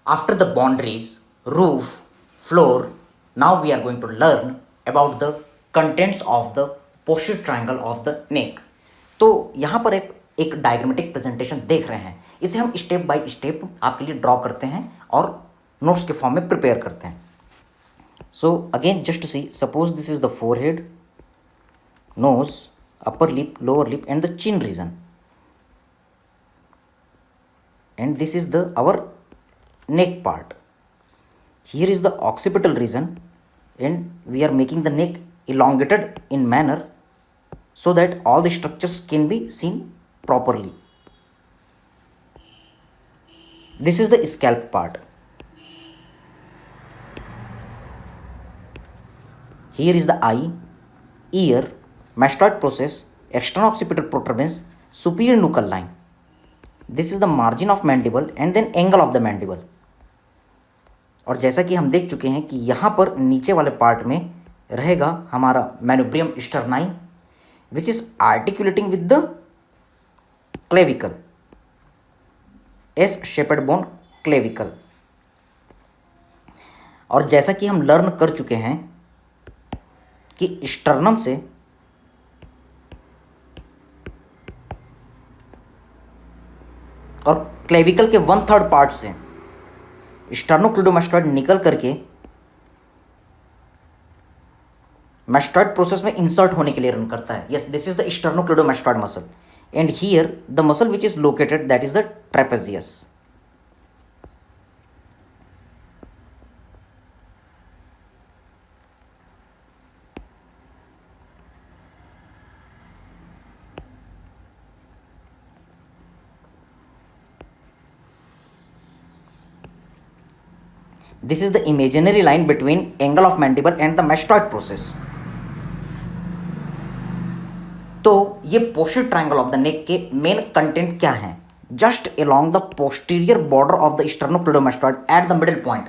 After the boundaries, roof, floor, now we are going to learn about the contents of the posterior triangle of the neck. तो यहाँ पर एक diagrammatic presentation देख रहे हैं, इसे हम स्टेप बाय स्टेप आपके लिए ड्रॉ करते हैं और नोट्स के फॉर्म में प्रिपेयर करते हैं. So again just see, suppose this is the forehead, nose, upper lip, lower lip and the chin region, and this is the our neck part. Here is the occipital region and we are making the neck elongated in manner so that all the structures can be seen properly. This is the scalp part. Here is the eye, ear, mastoid process, external occipital protuberance, superior nuchal line. This is the margin of mandible and then angle of the mandible. और जैसा कि हम देख चुके हैं कि यहाँ पर नीचे वाले पार्ट में रहेगा हमारा manubrium स्टर्नाई which is articulating with the clavicle, S shaped bone clavicle. और जैसा कि हम लर्न कर चुके हैं कि स्टर्नम से और क्लेविकल के 1/3 पार्ट से स्टर्नोक्लीडोमास्टॉइड निकल करके मास्टॉइड प्रोसेस में इंसर्ट होने के लिए रन करता है. Yes, this is the sternocleidomastoid muscle and here the muscle which is located that is the trapezius. This is the imaginary line between angle of mandible and the mastoid process. तो ये posterior triangle of the neck के main content क्या हैं? Just along the posterior border of the sternocleidomastoid at the middle point,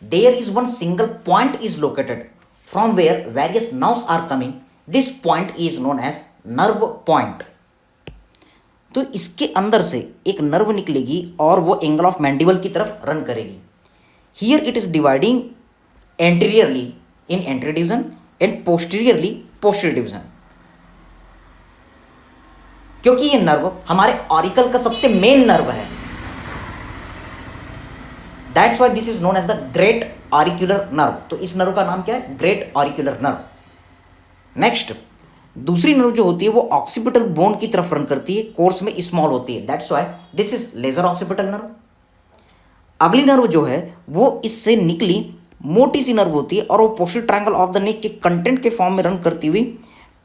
there is one single point is located from where various nerves are coming. This point is known as nerve point. तो इसके अंदर से एक nerve निकलेगी और वो angle of mandible की तरफ रन करेगी. Here it is dividing anteriorly in anterior division and posteriorly posterior division. क्योंकि ये नर्व हमारे ऑरिकल का सबसे मेन नर्व है. That's why this is known as the great auricular nerve. तो इस नर्व का नाम क्या है? Great auricular nerve. नेक्स्ट, दूसरी नर्व जो होती है वो ऑक्सीपिटल बोन की तरफ रन करती है, कोर्स में स्मॉल होती है. That's why this is lesser occipital nerve. अगली नर्व जो है वो इससे निकली मोटी सी नर्व होती है और वो posterior triangle of the neck के कंटेंट के फॉर्म में रन करती हुई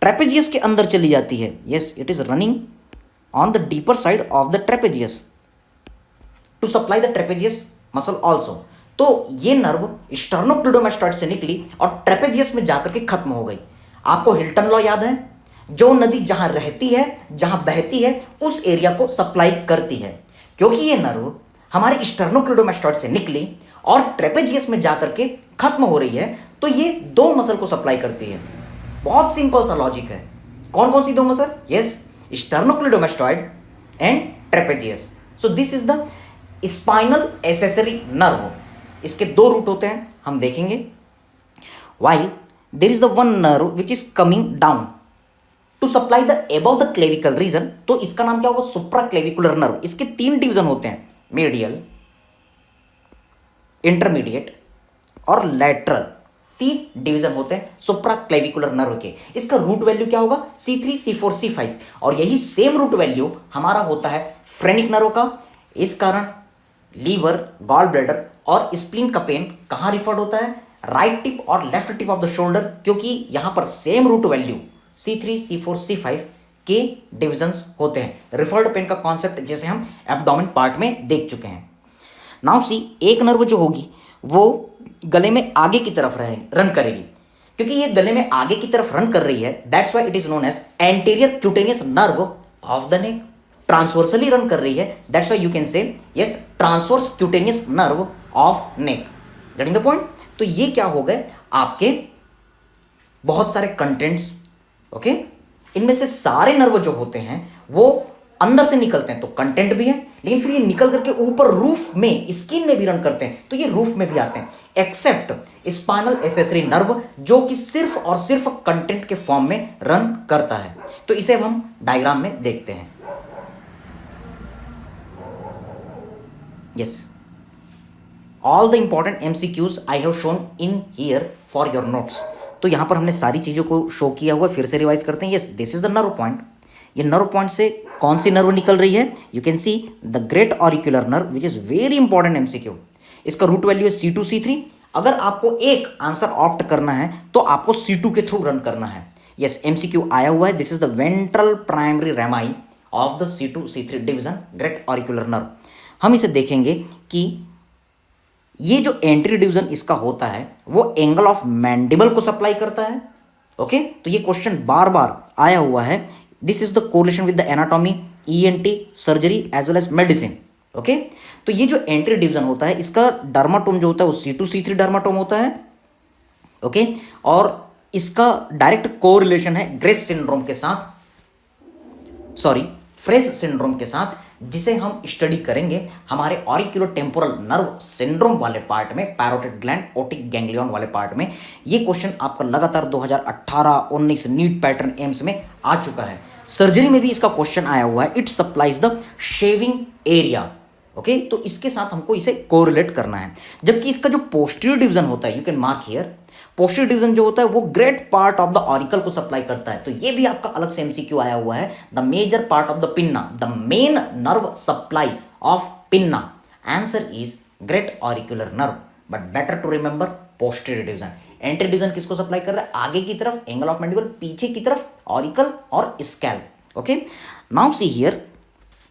ट्रेपेजियस के अंदर चली जाती है. Yes, it is running on the deeper side of the trapezius to supply the trapezius muscle also. तो ये नर्व स्टर्नोक्लीडोमास्टॉइड से निकली और ट्रेपेजियस में जाकर के खत्म हो गई. आपको हिल्टन लॉ याद है? जो नदी जहां रहती है, जहां बहती है, उस एरिया को सप्लाई करती है. क्योंकि ये नर्व हमारे स्टर्नोक्लीडोमास्टॉइड से निकली और ट्रेपेजियस में जाकर के खत्म हो रही है, तो ये दो मसल को सप्लाई करती है. बहुत सिंपल सा लॉजिक है. कौन कौन सी दो muscle? Yes, sternocleidomastoid and trapezius. So this is the spinal accessory nerve. इसके दो रूट होते हैं, हम देखेंगे. While there is the one nerve which is coming down to supply the above the clavicle region. तो इसका नाम क्या होगा? Supraclavicular nerve. इसके 3 डिवीजन होते हैं, मीडियल, इंटरमीडिएट और लैटरल. 3 डिवीजन होते हैं सुप्रा क्लेविकुलर नर्व के. इसका रूट वैल्यू क्या होगा? C3, C4, C5. और यही सेम रूट वैल्यू हमारा होता है फ्रेनिक नर्व का. इस कारण लीवर, गॉल ब्लैडर और स्प्लीन का पेन कहाँ रिफर्ड होता है? राइट टिप और left tip of the shoulder, क्योंकि यहां पर same root value C3, C4, C5 के डिविजन्स होते हैं. रिफर्ड पेन का कॉन्सेप्ट जिसे हम एब्डोमेन पार्ट में देख चुके हैं. नाउ सी, एक नर्व जो होगी वो गले में आगे की तरफ रन करेगी. क्योंकि ये गले में आगे की तरफ रन कर रही है, that's why it is known as anterior cutaneous nerve of the neck. Transversely run कर रही है, that's why you can say yes transverse cutaneous nerve of neck. Getting the point? तो ये क्या हो गए आपके बहुत सारे कंटेंट्स. ओके, इनमें से सारे नर्व जो होते हैं वो अंदर से निकलते हैं तो कंटेंट भी है, लेकिन फिर ये निकल करके ऊपर रूफ में स्किन में भी रन करते हैं तो ये रूफ में भी आते हैं, एक्सेप्ट स्पाइनल एसेसरी नर्व जो कि सिर्फ और सिर्फ कंटेंट के फॉर्म में रन करता है। तो इसे अब हम डायग्राम में देखते हैं। Yes, all the important MCQs I have shown in here for your notes. तो यहां पर हमने सारी चीजों को शो किया हुआ, फिर से रिवाइज करते हैं। Yes, this is the nerve point. ये नर्व पॉइंट से कौन सी नर्व निकल रही है? You can see the great auricular nerve which is very important MCQ. इसका रूट वैल्यू है C2 C3। अगर आपको एक आंसर ऑप्ट करना है तो आपको C2 के थ्रू रन करना है। यस, एमसीक्यू आया हुआ है, this is the ventral primary rami of the C2 C3 division great auricular nerve. हम इसे देखेंगे कि ये जो एंट्री डिवीजन इसका होता है वो एंगल ऑफ मैंडिबल को सप्लाई करता है। ओके, तो ये क्वेश्चन बार बार आया हुआ है। This is the correlation with the anatomy, ENT, surgery as well as medicine. Okay, तो ये जो एंट्री डिवीजन होता है इसका डर्माटोम जो होता है वो C2 C3 डर्माटोम होता है। ओके, और इसका डायरेक्ट कोरिलेशन है ग्रेस सिंड्रोम के साथ, सॉरी फ्रेस सिंड्रोम के साथ, जिसे हम स्टडी करेंगे हमारे ऑरिक्यूलो टेम्पोरल नर्व सिंड्रोम वाले पार्ट में, पैरोटिड ग्लैंड ओटिक गैंग्लियन वाले पार्ट में। ये क्वेश्चन आपका लगातार 2018-19 नीट पैटर्न एम्स में आ चुका है। सर्जरी में भी इसका क्वेश्चन आया हुआ है। It supplies the shaving area. Okay, तो इसके साथ हमको इसे कोरिलेट करना है। जबकि इसका जो पोस्टीरियर डिवीजन होता है, you can mark here, posterior division जो होता है वो great part of the auricle को सप्लाई करता है। तो ये भी आपका अलग से एमसीक्यू आया हुआ है। The major part of the pinna, the main nerve supply of pinna, answer is great auricular nerve, but better to remember posterior division. Entry division किसको सप्लाई कर रहा है? आगे की तरफ एंगल ऑफ मैंडिबल, पीछे की तरफ ऑरिकल और scalp. Okay, now see here,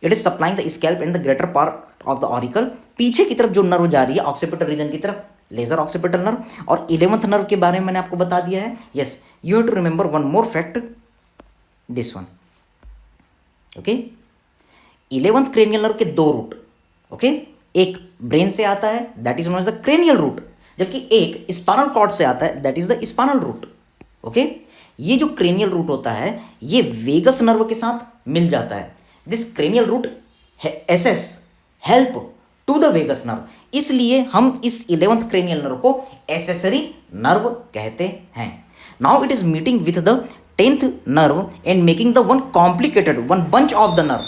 it is supplying the scalp and the greater part of the auricle. पीछे की तरफ जो नर्व जा रही है ऑक्सीपिटल रीजन की तरफ, लेजर ऑक्सीपिटल नर्व। और 11th नर्व के बारे में मैंने आपको बता दिया है। Yes, you have to remember one more fact, this one. Okay, 11th cranial nerve के दो रूट। ओके, एक ब्रेन से आता है, that is known as the cranial root, जबकि एक स्पाइनल कॉर्ड से आता है, that is the spinal root. Okay, ये जो क्रेनियल रूट होता है ये वेगस नर्व के साथ मिल जाता है। This cranial root access help to the vagus nerve, इसलिए हम इस 11th क्रेनियल नर्व को एसेसरी नर्व कहते हैं। Now it is meeting with the 10th nerve and making the one complicated one bunch of the nerve.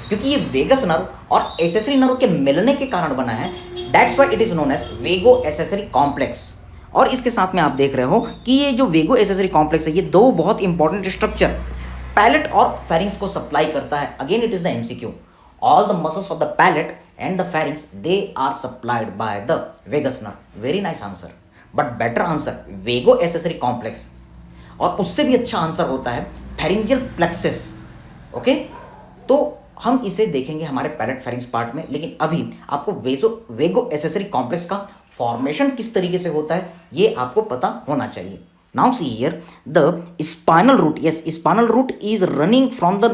क्योंकि ये vagus nerve और accessory nerve के मिलने के कारण बना है, that's why it is known as vago accessory complex. और इसके साथ में आप देख रहे हो कि ये जो वेगो एसेसरी कॉम्प्लेक्स है ये दो बहुत इंपॉर्टेंट स्ट्रक्चर पैलेट और फेरिंग्स को सप्लाई करता है। Again it is the MCQ, all the muscles of the palate and the pharynx they are supplied by the vagus nerve. Very nice answer, but better answer vago accessory complex। और उससे भी अच्छा answer होता है pharyngeal plexus। Okay, तो हम इसे देखेंगे हमारे पैलेट फेरिंग्स पार्ट में, लेकिन अभी आपको वेगो एसेसरी कॉम्प्लेक्स का फॉर्मेशन किस तरीके से होता है ये आपको पता होना चाहिए। Now see here the spinal root. Yes, spinal root is running from the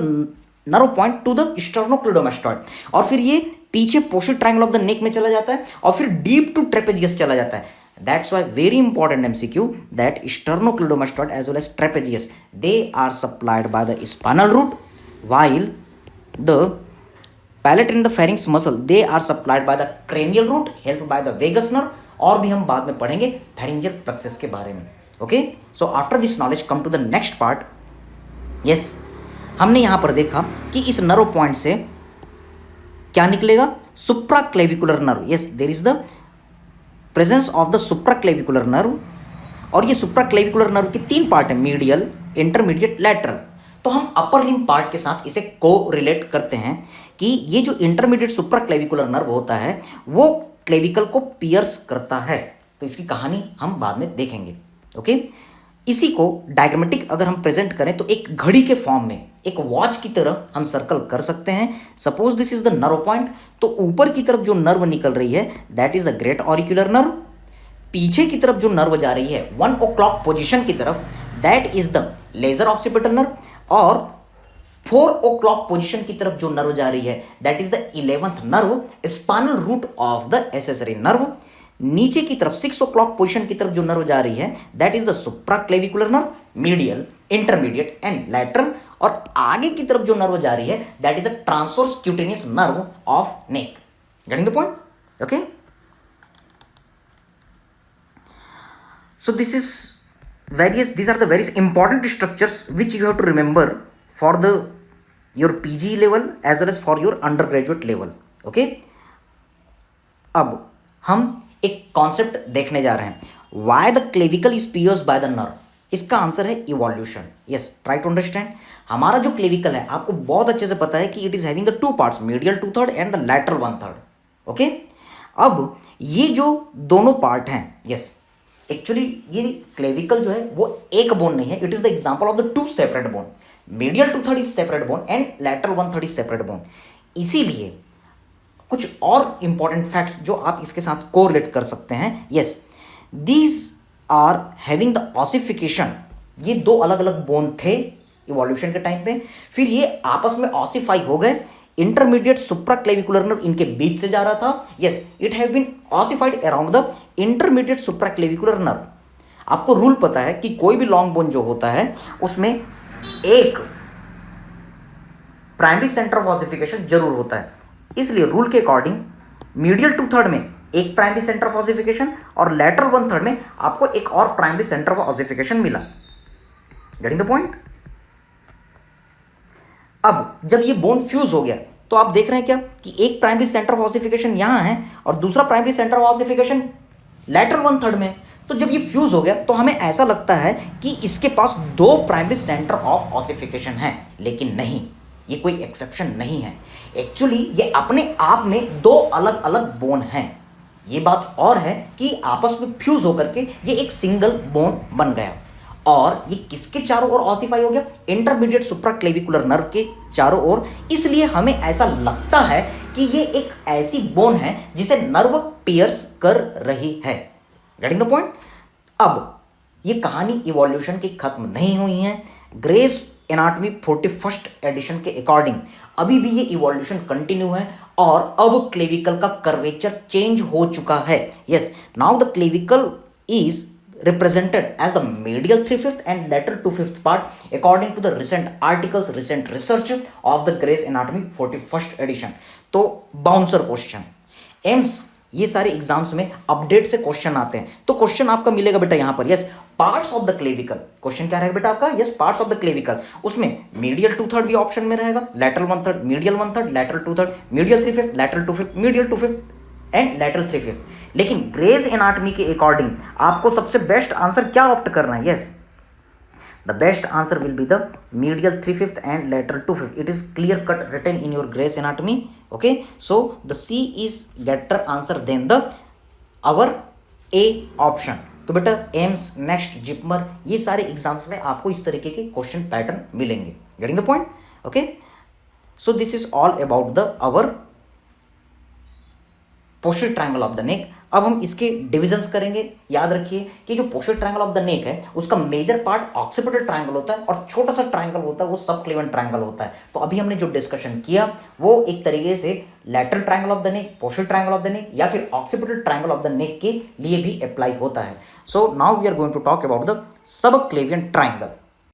nerve point to the sternocleidomastoid, और फिर ये पीछे posterior triangle of the neck में चला जाता है और फिर डीप टू ट्रेपेजियस चला जाता है। That's why very important MCQ that sternocleidomastoid as well as trapezius they are supplied by the spinal root, while the palate and the pharynx muscle they are supplied by the cranial root helped by the vagus nerve। और भी हम बाद में पढ़ेंगे pharyngeal plexus के बारे में। Okay, so after this knowledge come to the next part. Yes, हमने यहाँ पर देखा कि इस नर्व पॉइंट से क्या निकलेगा? Supraclavicular nerve. Yes, there is the presence of the supraclavicular nerve, और ये सुप्राक्लेविकुलर नर्व के तीन पार्ट है, मीडियल, इंटरमीडिएट, लैटरल। तो हम अपर लिम्ब पार्ट के साथ इसे को रिलेट करते हैं कि ये जो इंटरमीडिएट सुप्राक्लेविकुलर नर्व होता है वो क्लेविकल को पियर्स करता है। तो इसकी कहानी हम बाद में देखेंगे। ओके, इसी को डायग्रामेटिक अगर हम प्रेजेंट करें तो एक घड़ी के फॉर्म में, एक वॉच की तरह हम सर्कल कर सकते हैं। Suppose this is the nerve point, तो ऊपर की तरफ जो नर्व निकल रही है that is the great auricular nerve. पीछे की तरफ जो नर्व जा रही है 1 o'clock पोजिशन की तरफ, that is the lesser occipital nerve. और 4 o'clock पोजिशन की तरफ जो नर्व जा रही है that is the 11th nerve, spinal root of the accessory nerve. नीचे की तरफ 6 o'clock पोजिशन की तरफ जो नर्व जा रही है that is the supraclavicular nerve, medial, intermediate and lateral. और आगे की तरफ जो नर्व जा रही है that is a transverse cutaneous nerve of neck. Getting the point? Okay, so these are the various important structures which you have to remember for the your PG level as well as for your undergraduate level। okay, अब हम एक concept देखने जा रहे हैं, why the clavicle is pierced by the nerve. इसका answer है evolution. Yes, try to understand. हमारा जो क्लेविकल है आपको बहुत अच्छे से पता है कि it is having the two parts, medial 2/3 and the lateral 1/3। Okay, अब ये जो दोनों पार्ट हैं, यस, एक्चुअली ये क्लेविकल जो है वो एक बोन नहीं है, it is the example of the two separate bone. Medial 2/3 is separate bone and lateral 1/3 is separate bone. इसीलिए कुछ और इंपॉर्टेंट फैक्ट्स जो आप इसके साथ कोरिलेट कर सकते हैं। Yes, these are having the ossification. ये दो अलग अलग बोन थे इवोल्यूशन के टाइम पे, फिर ये आपस में ऑसिफाई हो गए। इंटरमीडिएट सुप्राक्लेविकुलर नर्व इनके बीच से जा रहा था। Yes, it have been ossified around the intermediate supraclavicular nerve. आपको रूल पता है कि कोई भी लॉन्ग बोन जो होता है उसमें एक प्राइमरी सेंटर ऑफ ऑसिफिकेशन जरूर होता है। इसलिए रूल के अकॉर्डिंग मीडियल 2/3 में एक प्राइमरी सेंटर ऑफ ऑसिफिकेशन और लैटरल 1/3 में आपको एक और प्राइमरी सेंटर ऑफ ऑसिफिकेशन मिला। Getting the point? अब जब ये बोन फ्यूज हो गया तो आप देख रहे हैं क्या कि एक प्राइमरी सेंटर ऑफ ऑसिफिकेशन यहां है और दूसरा primary centre of ossification lateral 1/3 में। तो जब ये फ्यूज हो गया तो हमें ऐसा लगता है कि इसके पास दो प्राइमरी सेंटर ऑफ ऑसिफिकेशन है, लेकिन नहीं, ये कोई एक्सेप्शन नहीं है। एक्चुअली ये अपने आप में दो अलग अलग बोन हैं। ये बात और है कि आपस में फ्यूज होकर के ये एक सिंगल बोन बन गया। और ये किसके चारों ओर ऑसिफाई हो गया? इंटरमीडिएट सुप्राक्लेविकुलर नर्व के चारों ओर। इसलिए हमें ऐसा लगता है कि ये एक ऐसी बोन है जिसे नर्व पियर्स कर रही है। Getting the point? अब ये कहानी इवोल्यूशन की खत्म नहीं हुई है। ग्रेस एनाटॉमी 41st एडिशन के अकॉर्डिंग अभी भी ये इवोल्यूशन कंटिन्यू है और अब क्लेविकल का कर्वेचर चेंज हो चुका है। Yes, now the clavicle is represented as the medial 3/5 and lateral 2/5 part according to the recent articles, recent research of the Gray's Anatomy 41st edition। तो बाउंसर क्वेश्चन, एम्स ये सारे exams में update से question आते हैं। तो question आपका मिलेगा बेटा यहाँ पर, yes, parts of the clavicle. Question क्या रहेगा बेटा आपका? Yes, parts of the clavicle. उसमें मीडियल 2/3 भी ऑप्शन में रहेगा, lateral 1/3, medial 1/3, lateral 2/3, medial 3/5, lateral 2/5, medial 2/5 and lateral 3/5। लेकिन ग्रेज एनाटॉमी के अकॉर्डिंग आपको सबसे बेस्ट आंसर क्या ऑप्ट करना है? Yes, the best answer will be the medial 3/5 and lateral 2/5। It is clear cut written in your Gray's anatomy. Okay, so the C is better answer than the our A option. तो बेटा AIIMS, next, JIPMER, ये सारे exams में आपको इस तरीके के question pattern मिलेंगे। Getting the point? Okay, so this is all about the our posterior triangle of the neck. अब हम इसके डिविजन्स करेंगे। याद रखिए कि जो posterior triangle of the neck है उसका मेजर पार्ट ऑक्सीपिटल ट्रायंगल होता है और छोटा सा ट्रायंगल होता है वो सब क्लेवेंट ट्रायंगल होता है। तो अभी हमने जो डिस्कशन किया वो एक तरीके से lateral triangle of the neck, posterior triangle of the neck या फिर occipital triangle of the neck के लिए भी अप्लाई होता है। So now we are going to talk about the subclavian triangle.